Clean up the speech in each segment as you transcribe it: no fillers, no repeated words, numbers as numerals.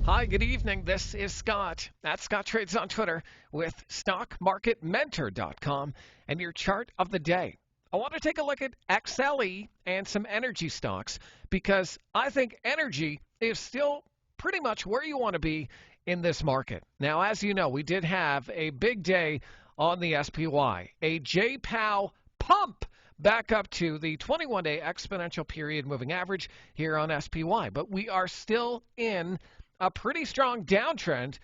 Hi, good evening. This is Scott at Scott Trades on Twitter with StockMarketMentor.com and your chart of the day. I want to take a look at XLE and some energy stocks because I think energy is still pretty much where you want to be in this market. Now, as you know, we did have a big day on the SPY, a JPOW pump back up to the 21-day exponential period moving average here on SPY. But we are still in a pretty strong downtrend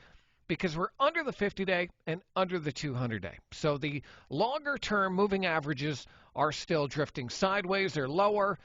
because we're under the 50-day and under the 200-day. So the longer-term moving averages are still drifting sideways or lower.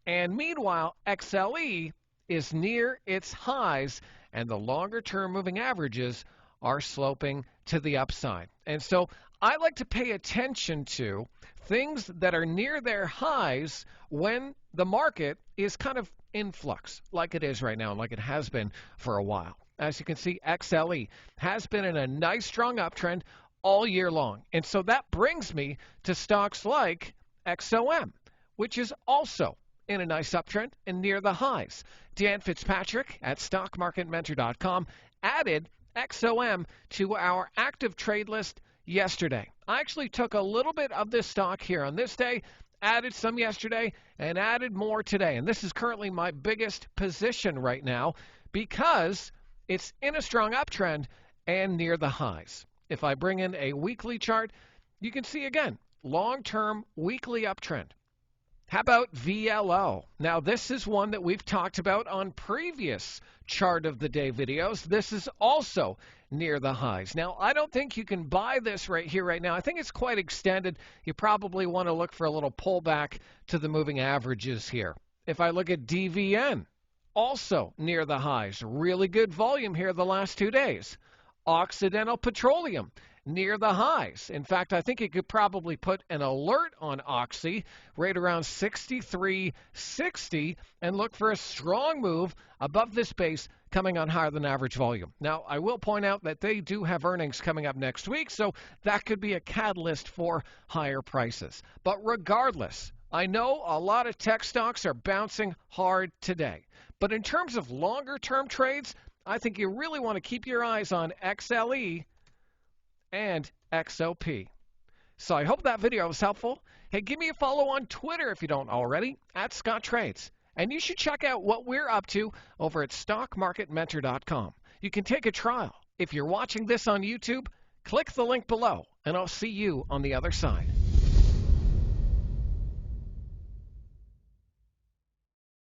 And meanwhile, XLE is near its highs, and the longer-term moving averages are sloping to the upside. And so I like to pay attention to things that are near their highs when the market is kind of in flux, like it is right now, and like it has been for a while. As you can see, XLE has been in a nice strong uptrend all year long. And so that brings me to stocks like XOM, which is also in a nice uptrend and near the highs. Dan Fitzpatrick at StockMarketMentor.com added XOM to our active trade list yesterday. I actually took a little bit of this stock here on this day, added some yesterday, and added more today. And this is currently my biggest position right now because it's in a strong uptrend and near the highs. If I bring in a weekly chart, you can see again, long-term weekly uptrend. How about VLO? Now, this is one that we've talked about on previous chart of the day videos. This is also near the highs. Now, I don't think you can buy this right here, right now. I think it's quite extended. You probably want to look for a little pullback to the moving averages here. If I look at DVN, also near the highs. Really good volume here the last 2 days. Occidental Petroleum, near the highs. In fact, I think you could probably put an alert on Oxy right around 63.60 and look for a strong move above this base coming on higher than average volume. Now, I will point out that they do have earnings coming up next week, so that could be a catalyst for higher prices. But regardless, I know a lot of tech stocks are bouncing hard today. But in terms of longer-term trades, I think you really want to keep your eyes on XLE and XOP. So I hope that video was helpful. Hey, give me a follow on Twitter if you don't already, at Scott Trades. And you should check out what we're up to over at StockMarketMentor.com. You can take a trial. If you're watching this on YouTube, click the link below, and I'll see you on the other side.